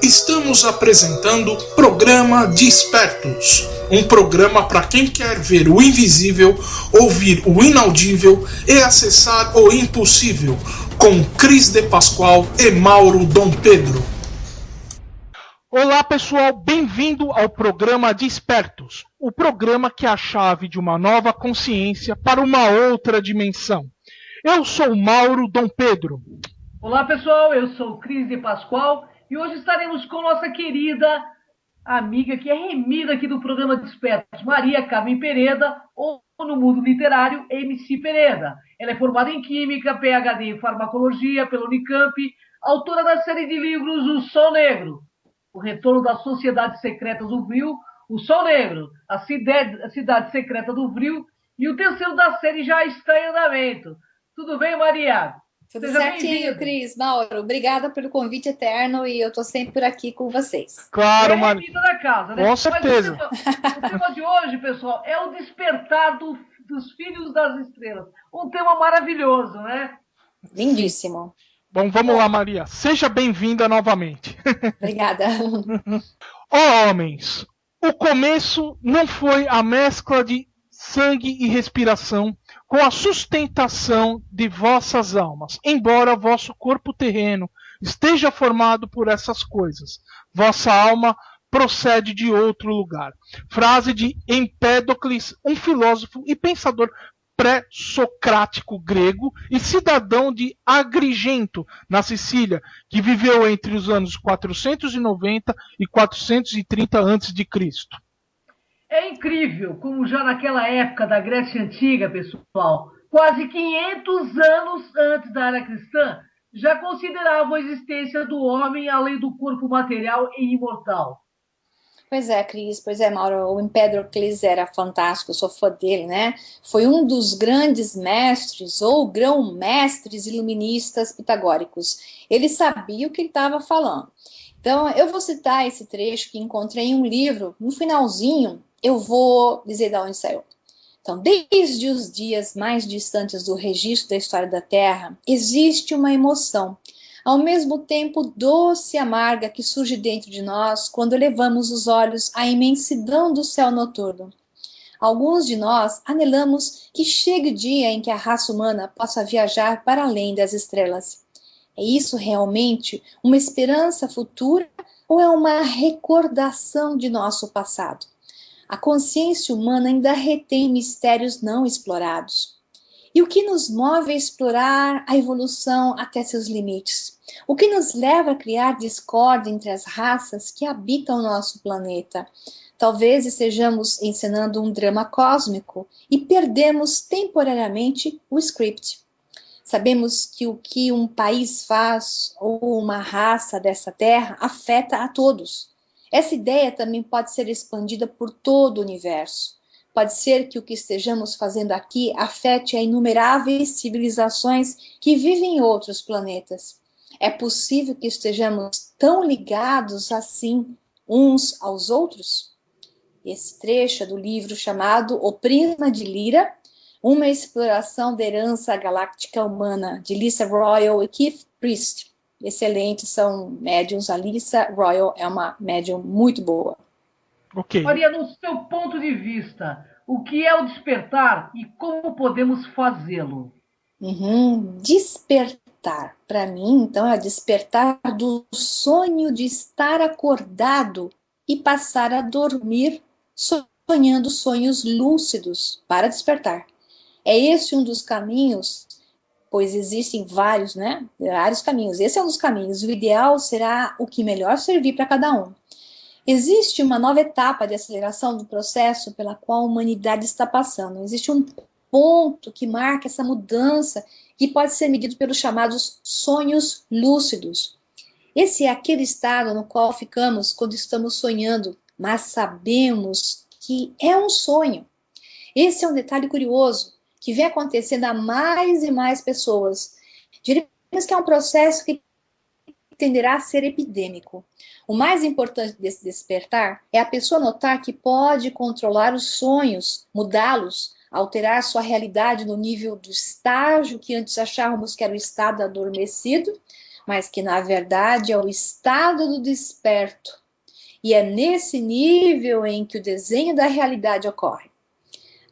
Estamos apresentando Programa Despertos, um programa para quem quer ver o invisível, ouvir o inaudível e acessar o impossível, com Cris de Pascoal e Mauro Dom Pedro. Olá pessoal, bem-vindo ao Programa Despertos, o programa que é a chave de uma nova consciência para uma outra dimensão. Eu sou Mauro Dom Pedro. Olá pessoal, eu sou Cris de Pascoal e hoje estaremos com nossa querida amiga que é remida aqui do Programa Despertos, Maria Carmen Pereda, ou no mundo literário, MC Pereda. Ela é formada em Química, PhD em Farmacologia pela Unicamp, autora da série de livros O Sol Negro, O Retorno das Sociedades Secretas do Vril, O Sol Negro, a Cidade Secreta do Vril, e o terceiro da série já está em andamento. Tudo bem, Maria? Tudo certinho, Cris. Mauro, obrigada pelo convite eterno e eu estou sempre por aqui com vocês. Claro, Maria. Da casa, né? Com certeza. O tema de hoje, pessoal, é o despertar dos filhos das estrelas. Um tema maravilhoso, né? Lindíssimo. Bom, vamos lá, Maria. Seja bem-vinda novamente. Obrigada. Ó homens, o começo não foi a mescla de sangue e respiração com a sustentação de vossas almas, embora vosso corpo terreno esteja formado por essas coisas. Vossa alma procede de outro lugar. Frase de Empédocles, um filósofo e pensador pré-socrático grego e cidadão de Agrigento, na Sicília, que viveu entre os anos 490 e 430 a.C. É incrível como já naquela época da Grécia Antiga, pessoal, quase 500 anos antes da era cristã, já consideravam a existência do homem além do corpo material e imortal. Pois é, Cris, pois é, Mauro, o Empédocles era fantástico, eu sou fã dele, né? Foi um dos grandes mestres ou grão-mestres iluministas pitagóricos. Ele sabia o que ele estava falando. Então, eu vou citar esse trecho que encontrei em um livro, no finalzinho, eu vou dizer de onde saiu. Então, desde os dias mais distantes do registro da história da Terra, existe uma emoção, ao mesmo tempo doce e amarga, que surge dentro de nós quando elevamos os olhos à imensidão do céu noturno. Alguns de nós anelamos que chegue o dia em que a raça humana possa viajar para além das estrelas. É isso realmente uma esperança futura ou é uma recordação de nosso passado? A consciência humana ainda retém mistérios não explorados. E o que nos move a explorar a evolução até seus limites? O que nos leva a criar discórdia entre as raças que habitam o nosso planeta? Talvez estejamos encenando um drama cósmico e perdemos temporariamente o script. Sabemos que o que um país faz ou uma raça dessa terra afeta a todos. Essa ideia também pode ser expandida por todo o universo. Pode ser que o que estejamos fazendo aqui afete a inumeráveis civilizações que vivem em outros planetas. É possível que estejamos tão ligados assim uns aos outros? Esse trecho é do livro chamado O Prisma de Lyra, uma exploração da herança galáctica humana, de Lisa Royal e Keith Priest. Excelentes, são médiums. A Lisa Royal é uma médium muito boa. Ok. Maria, no seu ponto de vista, o que é o despertar e como podemos fazê-lo? Despertar, para mim, então, é despertar do sonho de estar acordado e passar a dormir sonhando sonhos lúcidos para despertar. É esse um dos caminhos, pois existem vários, né? Vários caminhos. Esse é um dos caminhos. O ideal será o que melhor servir para cada um. Existe uma nova etapa de aceleração do processo pela qual a humanidade está passando. Existe um ponto que marca essa mudança que pode ser medido pelos chamados sonhos lúcidos. Esse é aquele estado no qual ficamos quando estamos sonhando, mas sabemos que é um sonho. Esse é um detalhe curioso que vem acontecendo a mais e mais pessoas. Diríamos que é um processo que tenderá a ser epidêmico. O mais importante desse despertar é a pessoa notar que pode controlar os sonhos, mudá-los, alterar sua realidade no nível do estágio que antes achávamos que era o estado adormecido, mas que na verdade é o estado do desperto. E é nesse nível em que o desenho da realidade ocorre.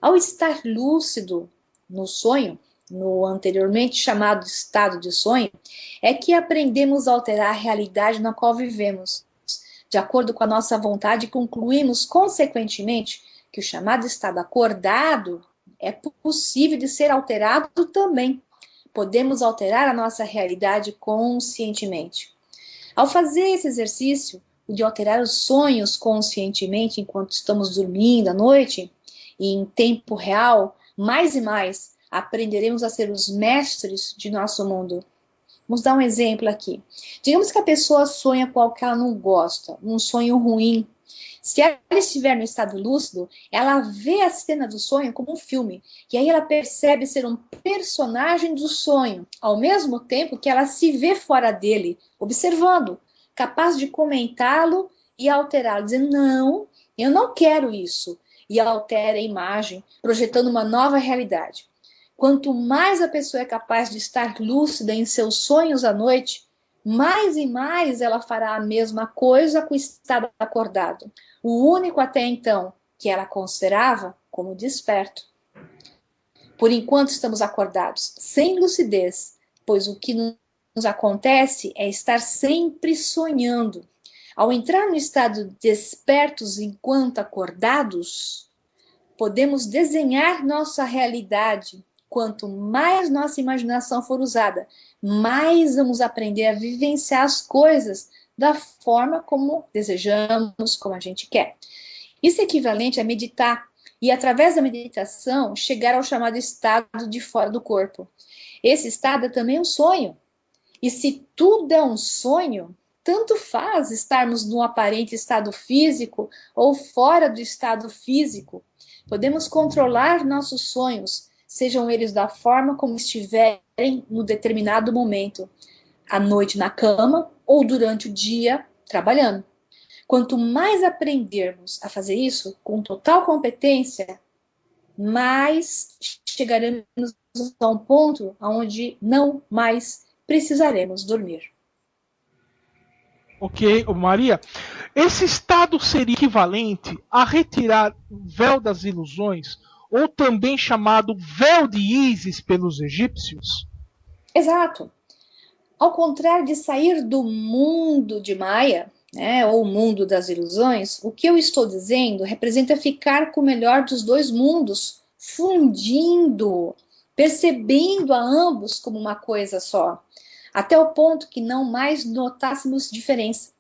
Ao estar lúcido no sonho, no anteriormente chamado estado de sonho, é que aprendemos a alterar a realidade na qual vivemos. De acordo com a nossa vontade, concluímos, consequentemente, que o chamado estado acordado é possível de ser alterado também. Podemos alterar a nossa realidade conscientemente. Ao fazer esse exercício, o de alterar os sonhos conscientemente enquanto estamos dormindo à noite, e em tempo real, mais e mais, aprenderemos a ser os mestres de nosso mundo. Vamos dar um exemplo aqui. Digamos que a pessoa sonha com algo que ela não gosta, um sonho ruim. Se ela estiver no estado lúcido, ela vê a cena do sonho como um filme. E aí ela percebe ser um personagem do sonho, ao mesmo tempo que ela se vê fora dele, observando, capaz de comentá-lo e alterá-lo, dizendo, não, eu não quero isso. E altera a imagem, projetando uma nova realidade. Quanto mais a pessoa é capaz de estar lúcida em seus sonhos à noite, mais e mais ela fará a mesma coisa com o estado acordado. O único até então que ela considerava como desperto. Por enquanto estamos acordados, sem lucidez, pois o que nos acontece é estar sempre sonhando. Ao entrar no estado despertos enquanto acordados, podemos desenhar nossa realidade. Quanto mais nossa imaginação for usada, mais vamos aprender a vivenciar as coisas da forma como desejamos, como a gente quer. Isso é equivalente a meditar e, através da meditação, chegar ao chamado estado de fora do corpo. Esse estado é também um sonho. E se tudo é um sonho, tanto faz estarmos no aparente estado físico ou fora do estado físico. Podemos controlar nossos sonhos, sejam eles da forma como estiverem no determinado momento, à noite na cama ou durante o dia trabalhando. Quanto mais aprendermos a fazer isso com total competência, mais chegaremos a um ponto onde não mais precisaremos dormir. Ok, Maria. Esse estado seria equivalente a retirar o véu das ilusões, ou também chamado véu de Ísis pelos egípcios? Exato. Ao contrário de sair do mundo de Maia, ou mundo das ilusões, o que eu estou dizendo representa ficar com o melhor dos dois mundos, fundindo, percebendo a ambos como uma coisa só, até o ponto que não mais notássemos diferença.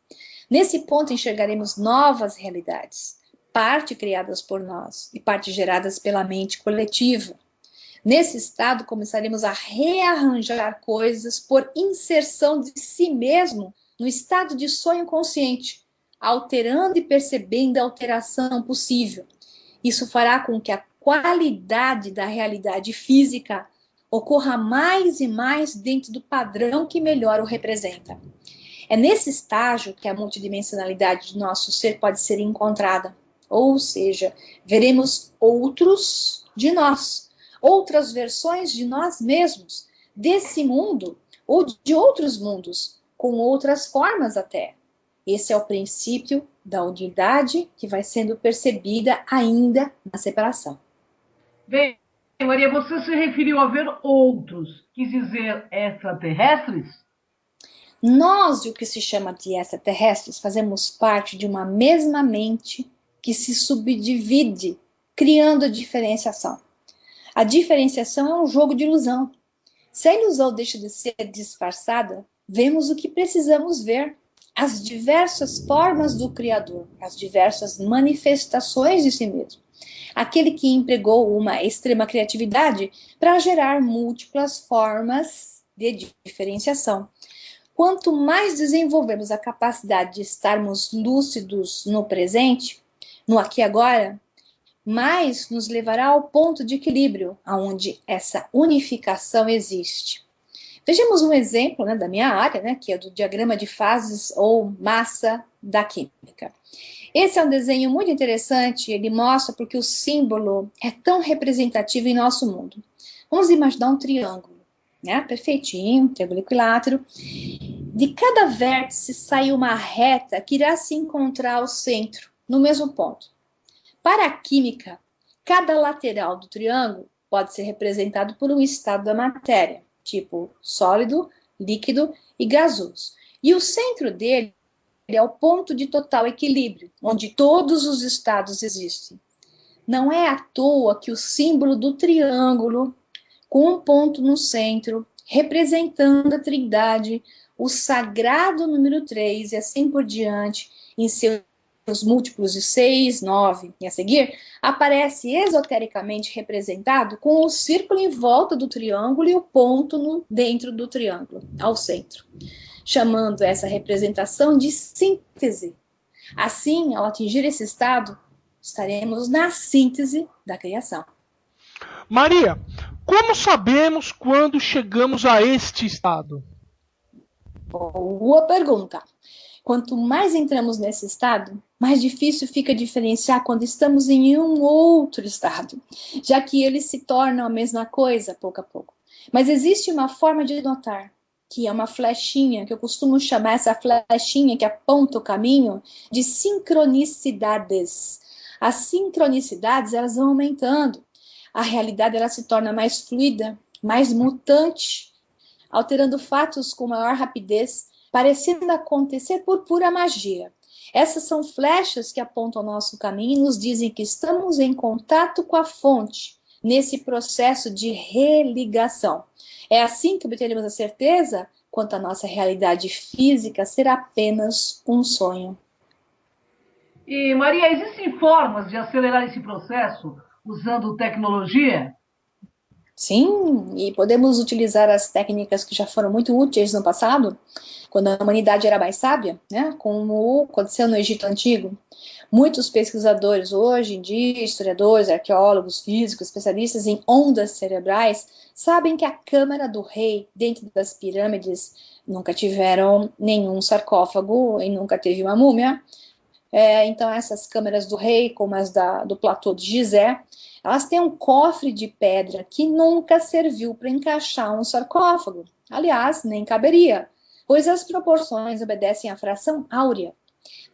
Nesse ponto enxergaremos novas realidades, parte criadas por nós e parte geradas pela mente coletiva. Nesse estado, começaremos a rearranjar coisas por inserção de si mesmo no estado de sonho consciente, alterando e percebendo a alteração possível. Isso fará com que a qualidade da realidade física ocorra mais e mais dentro do padrão que melhor o representa. É nesse estágio que a multidimensionalidade do nosso ser pode ser encontrada. Ou seja, veremos outros de nós, outras versões de nós mesmos, desse mundo ou de outros mundos, com outras formas até. Esse é o princípio da unidade que vai sendo percebida ainda na separação. Bem, Maria, você se referiu a ver outros, quis dizer extraterrestres? Nós, o que se chama de extraterrestres, fazemos parte de uma mesma mente que se subdivide, criando a diferenciação. A diferenciação é um jogo de ilusão. Se a ilusão deixa de ser disfarçada, vemos o que precisamos ver, as diversas formas do Criador, as diversas manifestações de si mesmo. Aquele que empregou uma extrema criatividade para gerar múltiplas formas de diferenciação. Quanto mais desenvolvemos a capacidade de estarmos lúcidos no presente, no aqui e agora, mais nos levará ao ponto de equilíbrio, onde essa unificação existe. Vejamos um exemplo da minha área, que é do diagrama de fases ou massa da química. Esse é um desenho muito interessante, ele mostra porque o símbolo é tão representativo em nosso mundo. Vamos imaginar um triângulo, perfeitinho, triângulo equilátero. De cada vértice sai uma reta que irá se encontrar ao centro, no mesmo ponto. Para a química, cada lateral do triângulo pode ser representado por um estado da matéria, tipo sólido, líquido e gasoso. E o centro dele é o ponto de total equilíbrio, onde todos os estados existem. Não é à toa que o símbolo do triângulo, com um ponto no centro, representando a Trindade, o sagrado número 3 e assim por diante, em seus múltiplos de 6, 9 e a seguir, aparece esotericamente representado com o círculo em volta do triângulo e o ponto dentro do triângulo, ao centro, chamando essa representação de síntese. Assim, ao atingir esse estado, estaremos na síntese da criação. Maria, como sabemos quando chegamos a este estado? Boa pergunta. Quanto mais entramos nesse estado, mais difícil fica diferenciar quando estamos em um outro estado, já que eles se tornam a mesma coisa pouco a pouco. Mas existe uma forma de notar, que é uma flechinha, que eu costumo chamar essa flechinha que aponta o caminho, de sincronicidades. As sincronicidades, elas vão aumentando. A realidade ela se torna mais fluida, mais mutante, alterando fatos com maior rapidez, parecendo acontecer por pura magia. Essas são flechas que apontam o nosso caminho e nos dizem que estamos em contato com a fonte, nesse processo de religação. É assim que obteremos a certeza quanto à nossa realidade física ser apenas um sonho. E, Maria, existem formas de acelerar esse processo usando tecnologia? Sim, e podemos utilizar as técnicas que já foram muito úteis no passado, quando a humanidade era mais sábia, né? Como aconteceu no Egito Antigo. Muitos pesquisadores hoje em dia, historiadores, arqueólogos, físicos, especialistas em ondas cerebrais, sabem que a câmara do rei dentro das pirâmides nunca tiveram nenhum sarcófago e nunca teve uma múmia. Então essas câmaras do rei, como as do platô de Gizé, elas têm um cofre de pedra que nunca serviu para encaixar um sarcófago. Aliás, nem caberia, pois as proporções obedecem à fração áurea.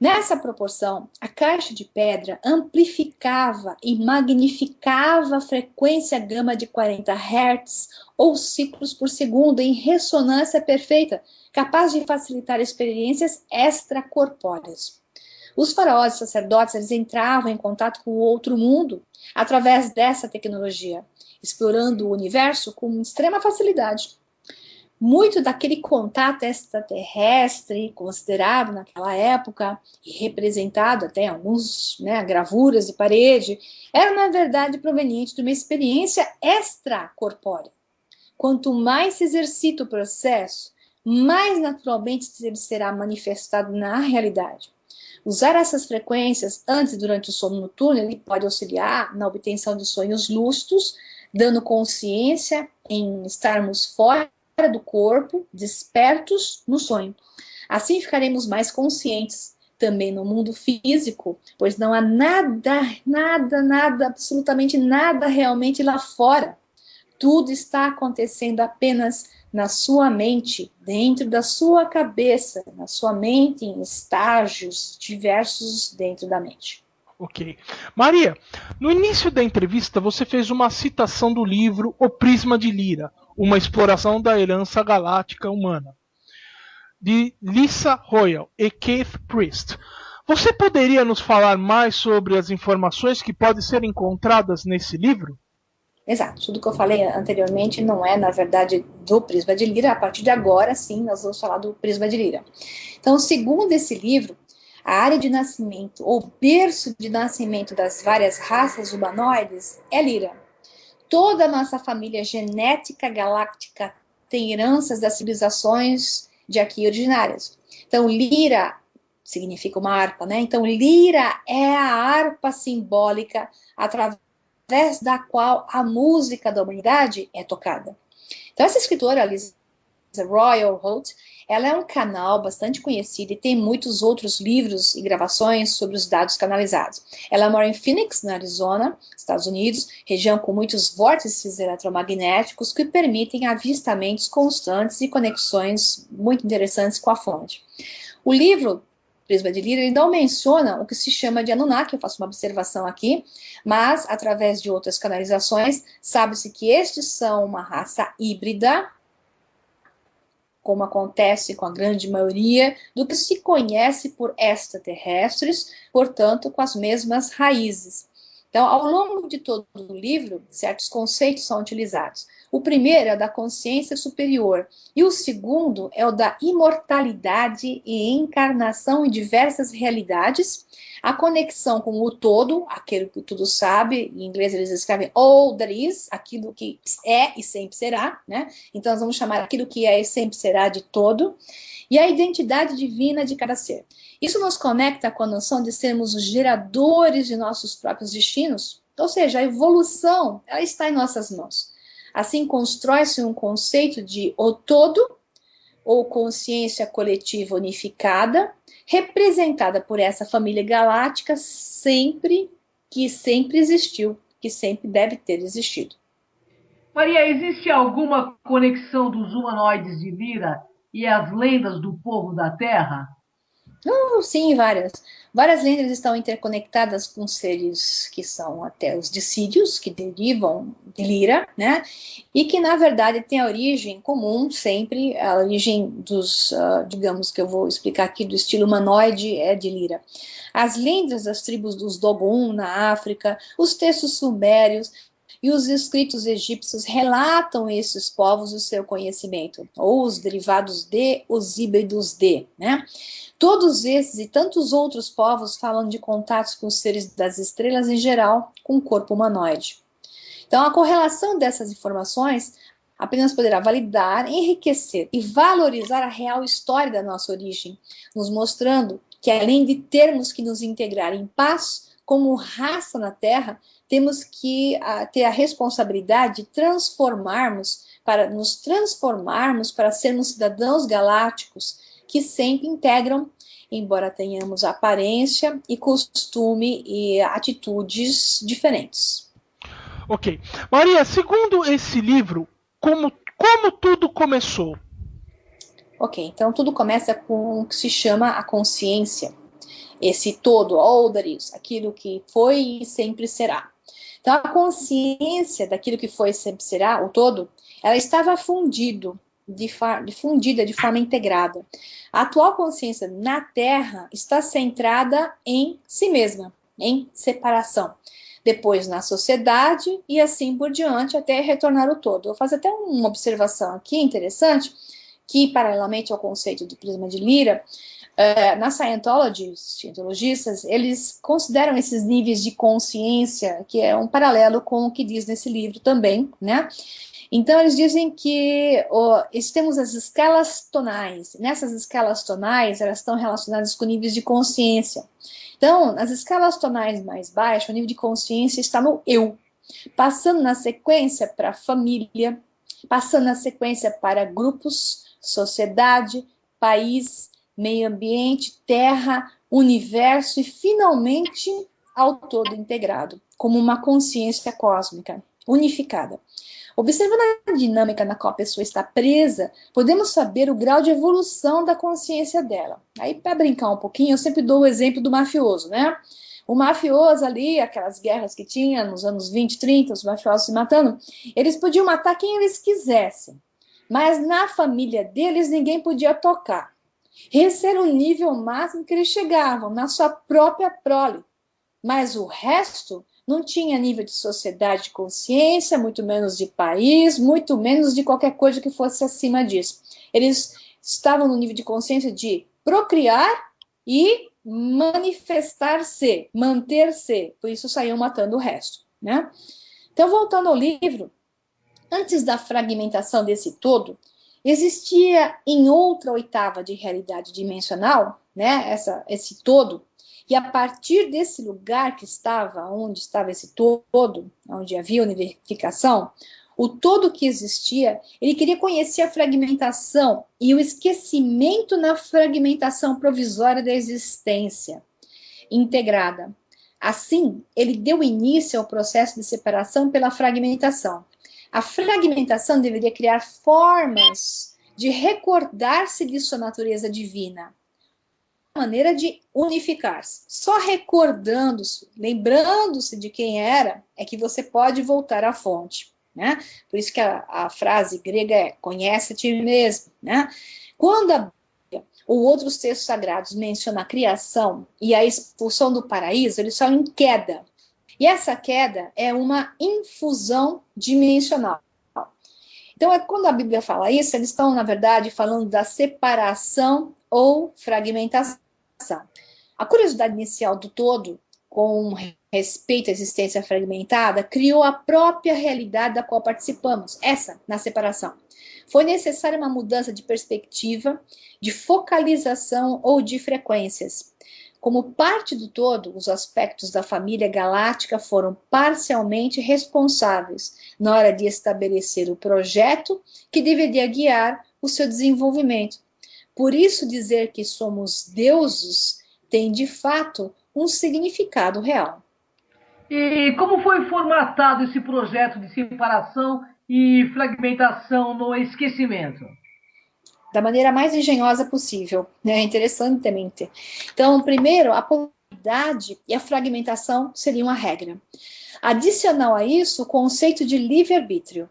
Nessa proporção, a caixa de pedra amplificava e magnificava a frequência gama de 40 Hz ou ciclos por segundo em ressonância perfeita, capaz de facilitar experiências extracorpóreas. Os faraós e sacerdotes eles entravam em contato com o outro mundo através dessa tecnologia, explorando o universo com extrema facilidade. Muito daquele contato extraterrestre, considerado naquela época, e representado até em algumas gravuras de parede, era na verdade proveniente de uma experiência extracorpórea. Quanto mais se exercita o processo, mais naturalmente ele será manifestado na realidade. Usar essas frequências antes e durante o sono noturno, ele pode auxiliar na obtenção de sonhos lúcidos, dando consciência em estarmos fora do corpo, despertos no sonho. Assim ficaremos mais conscientes também no mundo físico, pois não há nada, absolutamente nada realmente lá fora. Tudo está acontecendo apenas na sua mente, dentro da sua cabeça, na sua mente, em estágios diversos dentro da mente. Ok. Maria, no início da entrevista você fez uma citação do livro O Prisma de Lyra, uma exploração da herança galáctica humana, de Lisa Royal e Keith Priest. Você poderia nos falar mais sobre as informações que podem ser encontradas nesse livro? Exato, tudo que eu falei anteriormente não é, na verdade, do Prisma de Lyra. A partir de agora, sim, nós vamos falar do Prisma de Lyra. Então, segundo esse livro, a área de nascimento, ou berço de nascimento das várias raças humanoides é Lyra. Toda a nossa família genética galáctica tem heranças das civilizações de aqui originárias. Então, Lyra significa uma harpa, né? Então, Lyra é a harpa simbólica através da qual a música da humanidade é tocada. Então, essa escritora, Lisa Royal Holt, ela é um canal bastante conhecido e tem muitos outros livros e gravações sobre os dados canalizados. Ela mora em Phoenix, na Arizona, Estados Unidos, região com muitos vórtices eletromagnéticos que permitem avistamentos constantes e conexões muito interessantes com a fonte. O livro Prisma de Lyra, ele não menciona o que se chama de Anunnaki, eu faço uma observação aqui, mas, através de outras canalizações, sabe-se que estes são uma raça híbrida, como acontece com a grande maioria do que se conhece por extraterrestres, portanto, com as mesmas raízes. Então, ao longo de todo o livro, certos conceitos são utilizados. O primeiro é o da consciência superior, e o segundo é o da imortalidade e encarnação em diversas realidades, a conexão com o todo, aquilo que tudo sabe, em inglês eles escrevem all that is, aquilo que é e sempre será, né? Então nós vamos chamar aquilo que é e sempre será de todo, e a identidade divina de cada ser. Isso nos conecta com a noção de sermos os geradores de nossos próprios destinos, ou seja, a evolução, ela está em nossas mãos. Assim constrói-se um conceito de o todo, ou consciência coletiva unificada, representada por essa família galáctica que sempre existiu, que sempre deve ter existido. Maria, existe alguma conexão dos humanoides de Lyra e as lendas do povo da Terra? Sim, várias. Várias lendas estão interconectadas com seres que são até os dissídios, que derivam de Lyra, né? E que, na verdade, têm a origem comum, sempre, a origem dos, digamos que eu vou explicar aqui, do estilo humanoide é de Lyra. As lendas das tribos dos Dogon na África, os textos sumérios e os escritos egípcios relatam esses povos o seu conhecimento, ou os derivados de, os híbridos de, né? Todos esses e tantos outros povos falam de contatos com os seres das estrelas em geral, com o corpo humanoide. Então, a correlação dessas informações apenas poderá validar, enriquecer e valorizar a real história da nossa origem, nos mostrando que, além de termos que nos integrar em paz, como raça na Terra, temos que ter a responsabilidade de nos transformarmos para sermos cidadãos galácticos que sempre integram, embora tenhamos aparência e costume e atitudes diferentes. Ok. Maria, segundo esse livro, como tudo começou? Ok, então tudo começa com o que se chama a consciência. Esse todo, all that is, aquilo que foi e sempre será. Então, a consciência daquilo que foi e sempre será, o todo, ela estava difundida de forma integrada. A atual consciência na Terra está centrada em si mesma, em separação. Depois na sociedade e assim por diante até retornar o todo. Eu vou fazer até uma observação aqui interessante, que paralelamente ao conceito do prisma de Lyra, na Scientology, os cientologistas, eles consideram esses níveis de consciência, que é um paralelo com o que diz nesse livro também, né? Então, eles dizem que temos as escalas tonais. Nessas escalas tonais, elas estão relacionadas com níveis de consciência. Então, nas escalas tonais mais baixas, o nível de consciência está no eu, passando na sequência para a família, passando na sequência para grupos, sociedade, país, meio ambiente, terra, universo e, finalmente, ao todo integrado, como uma consciência cósmica, unificada. Observando a dinâmica na qual a pessoa está presa, podemos saber o grau de evolução da consciência dela. Aí, para brincar um pouquinho, eu sempre dou o exemplo do mafioso, né? O mafioso ali, aquelas guerras que tinha nos anos 20, 30, os mafiosos se matando, eles podiam matar quem eles quisessem, mas na família deles ninguém podia tocar. Esse era o nível máximo que eles chegavam, na sua própria prole. Mas o resto não tinha nível de sociedade de consciência, muito menos de país, muito menos de qualquer coisa que fosse acima disso. Eles estavam no nível de consciência de procriar e manifestar-se, manter-se. Por isso saíam matando o resto, né? Então, voltando ao livro, antes da fragmentação desse todo, existia em outra oitava de realidade dimensional, né, esse todo, e a partir desse lugar que estava, onde estava esse todo, onde havia unificação, o todo que existia, ele queria conhecer a fragmentação e o esquecimento na fragmentação provisória da existência integrada. Assim, ele deu início ao processo de separação pela fragmentação. A fragmentação deveria criar formas de recordar-se de sua natureza divina, maneira de unificar-se. Só recordando-se, lembrando-se de quem era, é que você pode voltar à fonte, né? Por isso que a frase grega é conhece a ti mesmo, né? Quando a Bíblia ou outros textos sagrados mencionam a criação e a expulsão do paraíso, eles falam em queda. E essa queda é uma infusão dimensional. Então, quando a Bíblia fala isso, eles estão, na verdade, falando da separação ou fragmentação. A curiosidade inicial do todo, com respeito à existência fragmentada, criou a própria realidade da qual participamos, essa, na separação. Foi necessária uma mudança de perspectiva, de focalização ou de frequências. Como parte do todo, os aspectos da família galáctica foram parcialmente responsáveis na hora de estabelecer o projeto que deveria guiar o seu desenvolvimento. Por isso, dizer que somos deuses tem, de fato, um significado real. E como foi formatado esse projeto de separação e fragmentação no esquecimento? Da maneira mais engenhosa possível, né? Interessantemente. Então, primeiro, a polaridade e a fragmentação seriam a regra. Adicional a isso, o conceito de livre-arbítrio.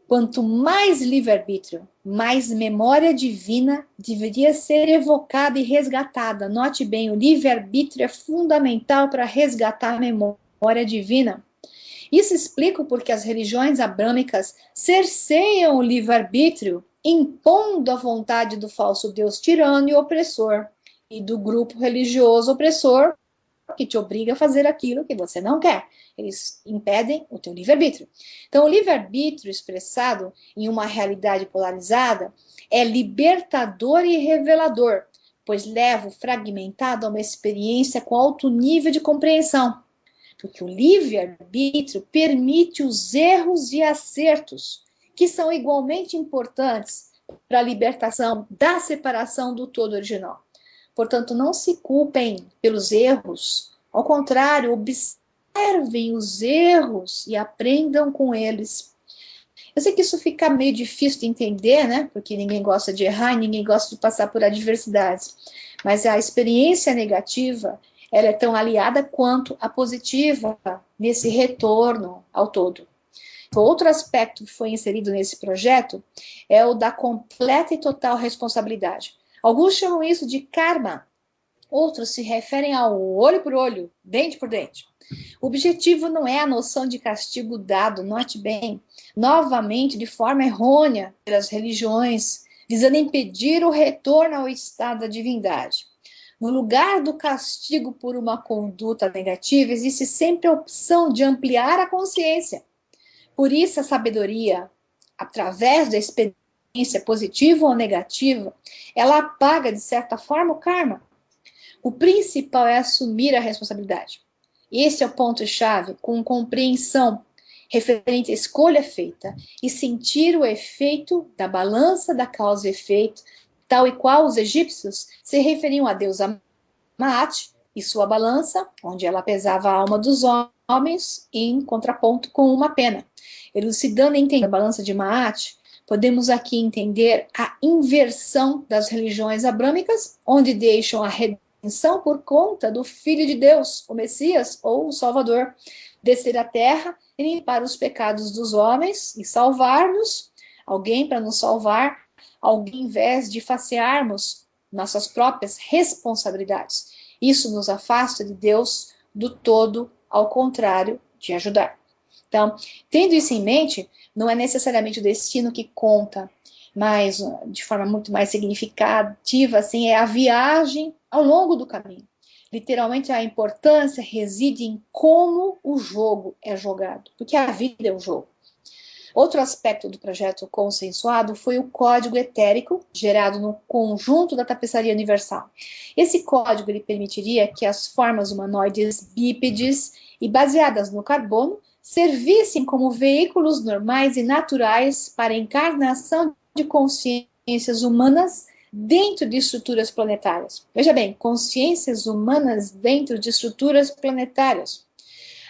Quanto mais livre-arbítrio, mais memória divina deveria ser evocada e resgatada. Note bem, o livre-arbítrio é fundamental para resgatar a memória divina. Isso explica porque as religiões abrâmicas cerceiam o livre-arbítrio, impondo a vontade do falso Deus tirano e opressor, e do grupo religioso opressor, que te obriga a fazer aquilo que você não quer. Eles impedem o teu livre-arbítrio. Então, o livre-arbítrio expressado em uma realidade polarizada é libertador e revelador, pois leva o fragmentado a uma experiência com alto nível de compreensão. Porque o livre-arbítrio permite os erros e acertos, que são igualmente importantes para a libertação da separação do todo original. Portanto, não se culpem pelos erros, ao contrário, observem os erros e aprendam com eles. Eu sei que isso fica meio difícil de entender, né? Porque ninguém gosta de errar e ninguém gosta de passar por adversidades. Mas a experiência negativa, ela é tão aliada quanto a positiva nesse retorno ao todo. Outro aspecto que foi inserido nesse projeto é o da completa e total responsabilidade. Alguns chamam isso de karma, outros se referem ao olho por olho, dente por dente. O objetivo não é a noção de castigo dado, note bem, novamente de forma errônea pelas religiões, visando impedir o retorno ao estado da divindade. No lugar do castigo por uma conduta negativa, existe sempre a opção de ampliar a consciência. Por isso, a sabedoria, através da experiência positiva ou negativa, ela apaga, de certa forma, o karma. O principal é assumir a responsabilidade. Esse é o ponto-chave, com compreensão referente à escolha feita e sentir o efeito da balança da causa e efeito, tal e qual os egípcios se referiam a deusa Maat e sua balança, onde ela pesava a alma dos homens em contraponto com uma pena. Elucidando e entendendo a balança de Maat, podemos aqui entender a inversão das religiões abrâmicas, onde deixam a redenção por conta do Filho de Deus, o Messias ou o Salvador, descer à terra e limpar os pecados dos homens e salvar-nos, alguém para nos salvar, alguém em vez de facearmos nossas próprias responsabilidades. Isso nos afasta de Deus do todo, ao contrário de ajudar. Então, tendo isso em mente, não é necessariamente o destino que conta, mas de forma muito mais significativa, assim, é a viagem ao longo do caminho. Literalmente, a importância reside em como o jogo é jogado, porque a vida é um jogo. Outro aspecto do projeto consensuado foi o código etérico, gerado no conjunto da tapeçaria universal. Esse código ele permitiria que as formas humanoides bípedes e baseadas no carbono servissem como veículos normais e naturais para a encarnação de consciências humanas dentro de estruturas planetárias. Veja bem, consciências humanas dentro de estruturas planetárias.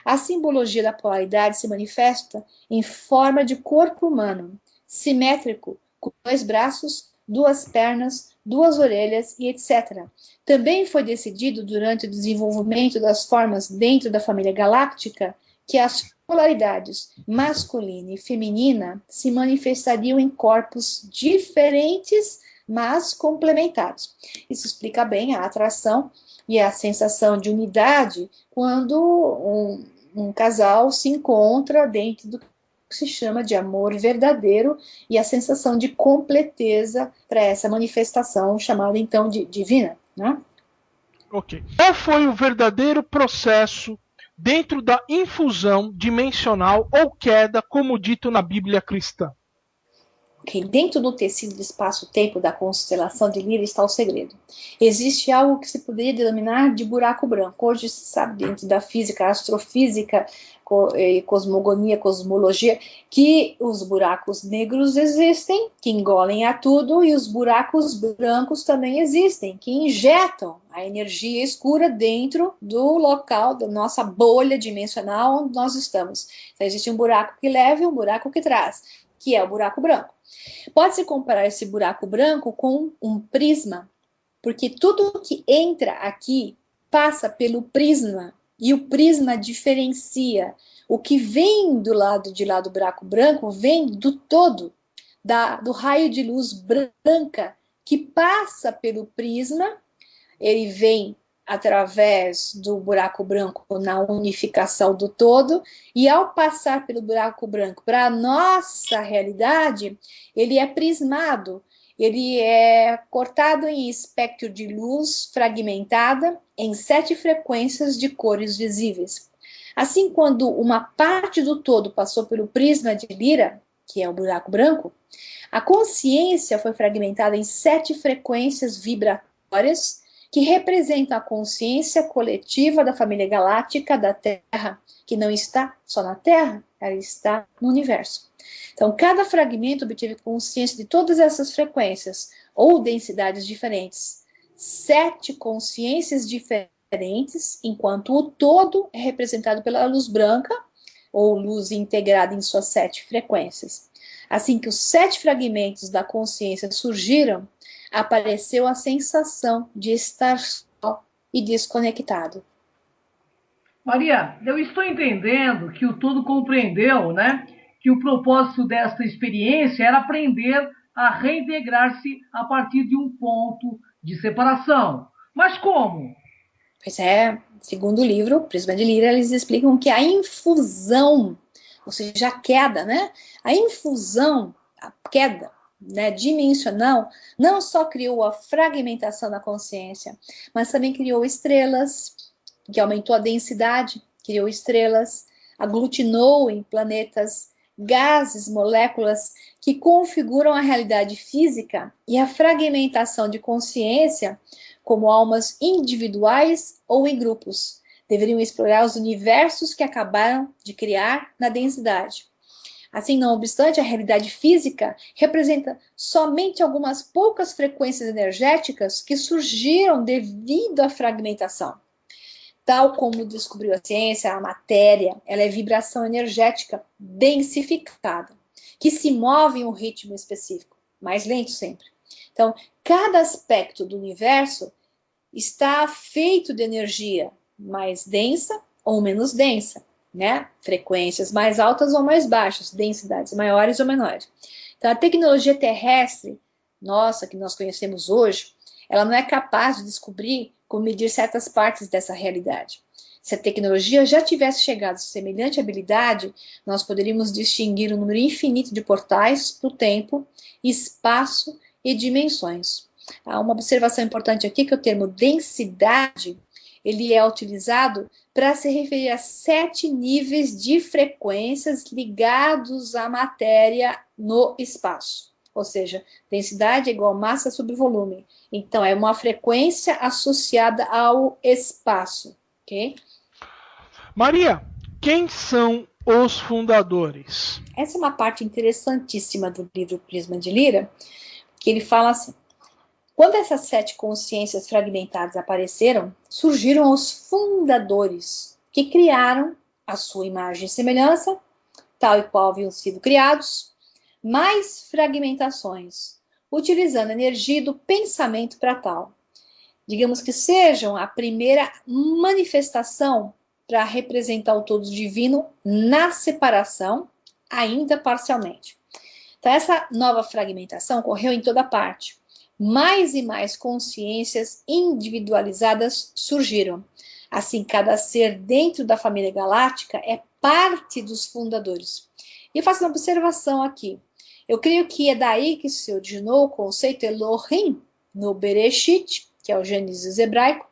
A simbologia da polaridade se manifesta em forma de corpo humano, simétrico, com 2 braços, 2 pernas, 2 orelhas e etc. Também foi decidido durante o desenvolvimento das formas dentro da família galáctica que as polaridades masculina e feminina se manifestariam em corpos diferentes, mas complementados. Isso explica bem a atração e a sensação de unidade quando um casal se encontra dentro do que se chama de amor verdadeiro e a sensação de completeza para essa manifestação chamada então de divina, né? Ok. Qual foi o verdadeiro processo dentro da infusão dimensional ou queda, como dito na Bíblia cristã? Okay. Dentro do tecido do espaço-tempo da constelação de Lira está o segredo. Existe algo que se poderia denominar de buraco branco. Hoje se sabe, dentro da física, astrofísica, cosmogonia, cosmologia, que os buracos negros existem, que engolem a tudo, e os buracos brancos também existem, que injetam a energia escura dentro do local, da nossa bolha dimensional onde nós estamos. Então, existe um buraco que leva e um buraco que traz, que é o buraco branco. Pode-se comparar esse buraco branco com um prisma, porque tudo que entra aqui passa pelo prisma, e o prisma diferencia. O que vem do lado de lá do buraco branco vem do todo, do raio de luz branca, que passa pelo prisma, ele vem através do buraco branco na unificação do todo, e ao passar pelo buraco branco para a nossa realidade, ele é prismado, ele é cortado em espectro de luz fragmentada em 7 frequências de cores visíveis. Assim, quando uma parte do todo passou pelo prisma de Lira, que é o buraco branco, a consciência foi fragmentada em 7 frequências vibratórias que representam a consciência coletiva da família galáctica da Terra, que não está só na Terra, ela está no universo. Então, cada fragmento obteve consciência de todas essas frequências, ou densidades diferentes. 7 consciências diferentes, enquanto o todo é representado pela luz branca, ou luz integrada em suas 7 frequências. Assim que os 7 fragmentos da consciência surgiram, apareceu a sensação de estar só e desconectado. Maria, eu estou entendendo que o todo compreendeu, né, que o propósito desta experiência era aprender a reintegrar-se a partir de um ponto de separação. Mas como? Pois é, segundo o livro, Prisma de Lira, eles explicam que a infusão, ou seja, a queda, né? A infusão, a queda, né, dimensional, não só criou a fragmentação da consciência, mas também criou estrelas, que aumentou a densidade, criou estrelas, aglutinou em planetas, gases, moléculas que configuram a realidade física e a fragmentação de consciência como almas individuais ou em grupos. Deveriam explorar os universos que acabaram de criar na densidade. Assim, não obstante, a realidade física representa somente algumas poucas frequências energéticas que surgiram devido à fragmentação. Tal como descobriu a ciência, a matéria, ela é vibração energética densificada, que se move em um ritmo específico, mais lento sempre. Então, cada aspecto do universo está feito de energia mais densa ou menos densa, né? Frequências mais altas ou mais baixas, densidades maiores ou menores. Então, a tecnologia terrestre, nossa, que nós conhecemos hoje, ela não é capaz de descobrir como medir certas partes dessa realidade. Se a tecnologia já tivesse chegado a semelhante habilidade, nós poderíamos distinguir um número infinito de portais para o tempo, espaço e dimensões. Há uma observação importante aqui, que o termo densidade, ele é utilizado para se referir a 7 níveis de frequências ligados à matéria no espaço. Ou seja, densidade é igual a massa sobre volume. Então, é uma frequência associada ao espaço. Ok? Maria, quem são os fundadores? Essa é uma parte interessantíssima do livro Prisma de Lira, que ele fala assim: quando essas 7 consciências fragmentadas apareceram, surgiram os fundadores, que criaram a sua imagem e semelhança, tal e qual haviam sido criados, mais fragmentações, utilizando a energia do pensamento para tal. Digamos que sejam a primeira manifestação para representar o todo divino na separação, ainda parcialmente. Então, essa nova fragmentação ocorreu em toda parte. Mais e mais consciências individualizadas surgiram. Assim, cada ser dentro da família galáctica é parte dos fundadores. E eu faço uma observação aqui. Eu creio que é daí que se originou o conceito Elohim no Bereshit, que é o Gênesis hebraico,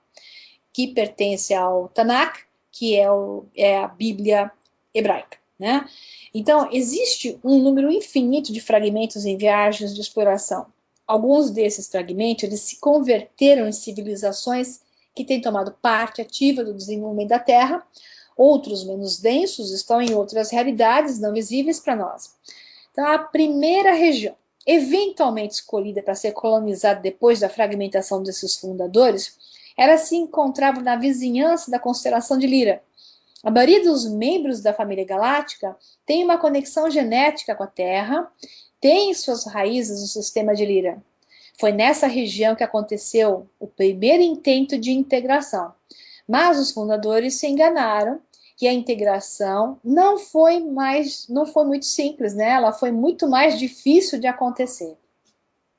que pertence ao Tanakh, que é a Bíblia hebraica, né? Então, existe um número infinito de fragmentos em viagens de exploração. Alguns desses fragmentos, eles se converteram em civilizações que têm tomado parte ativa do desenvolvimento da Terra. Outros, menos densos, estão em outras realidades não visíveis para nós. Então, a primeira região, eventualmente escolhida para ser colonizada depois da fragmentação desses fundadores, ela se encontrava na vizinhança da constelação de Lira. A maioria dos membros da família galáctica tem uma conexão genética com a Terra, tem suas raízes no sistema de Lira. Foi nessa região que aconteceu o primeiro intento de integração. Mas os fundadores se enganaram que a integração não foi muito simples, né? Ela foi muito mais difícil de acontecer.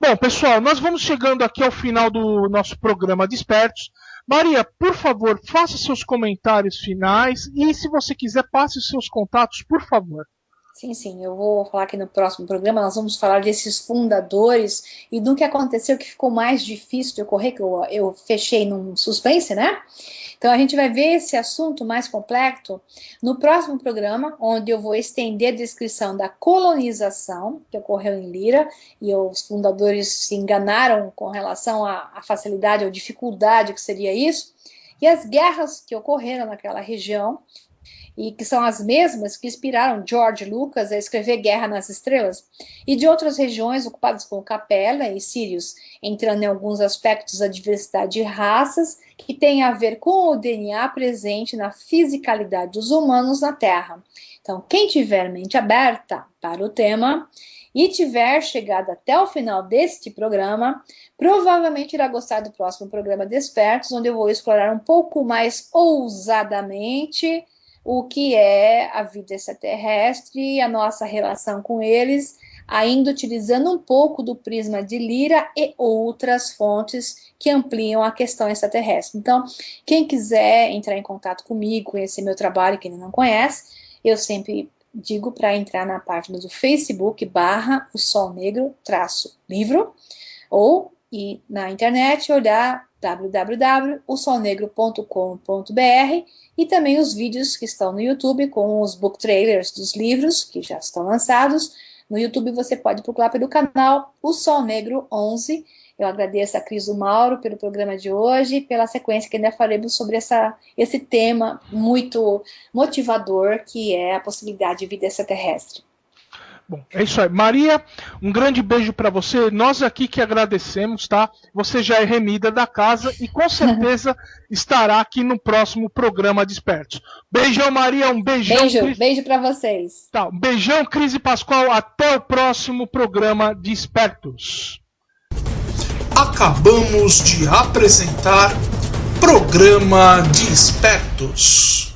Bom, pessoal, nós vamos chegando aqui ao final do nosso programa Despertos. Maria, por favor, faça seus comentários finais e, se você quiser, passe os seus contatos, por favor. Sim, eu vou falar que no próximo programa nós vamos falar desses fundadores e do que aconteceu que ficou mais difícil de ocorrer, que eu fechei num suspense, né? Então a gente vai ver esse assunto mais complexo no próximo programa, onde eu vou estender a descrição da colonização que ocorreu em Lira, e os fundadores se enganaram com relação à facilidade ou dificuldade que seria isso, e as guerras que ocorreram naquela região, e que são as mesmas que inspiraram George Lucas a escrever Guerra nas Estrelas, e de outras regiões ocupadas por Capella e Sirius, entrando em alguns aspectos da diversidade de raças que tem a ver com o DNA presente na fisicalidade dos humanos na Terra. Então, quem tiver mente aberta para o tema e tiver chegado até o final deste programa, provavelmente irá gostar do próximo programa Despertos, onde eu vou explorar um pouco mais ousadamente o que é a vida extraterrestre e a nossa relação com eles, ainda utilizando um pouco do prisma de Lira e outras fontes que ampliam a questão extraterrestre. Então, quem quiser entrar em contato comigo, conhecer meu trabalho, quem não conhece, eu sempre digo para entrar na página do Facebook, /O Sol Negro -livro, ou ir na internet olhar www.osolnegro.com.br e também os vídeos que estão no YouTube com os book trailers dos livros que já estão lançados. No YouTube você pode procurar pelo canal O Sol Negro 11. Eu agradeço a Cris do Mauro pelo programa de hoje e pela sequência que ainda faremos sobre esse tema muito motivador que é a possibilidade de vida extraterrestre. Bom, é isso aí. Maria, um grande beijo para você. Nós aqui que agradecemos, tá? Você já é remida da casa e com certeza estará aqui no próximo programa Despertos. Beijão, Maria, um beijão. Beijo para vocês. Tá, um beijão, Cris e Pascoal. Até o próximo programa Despertos. Acabamos de apresentar Programa Despertos.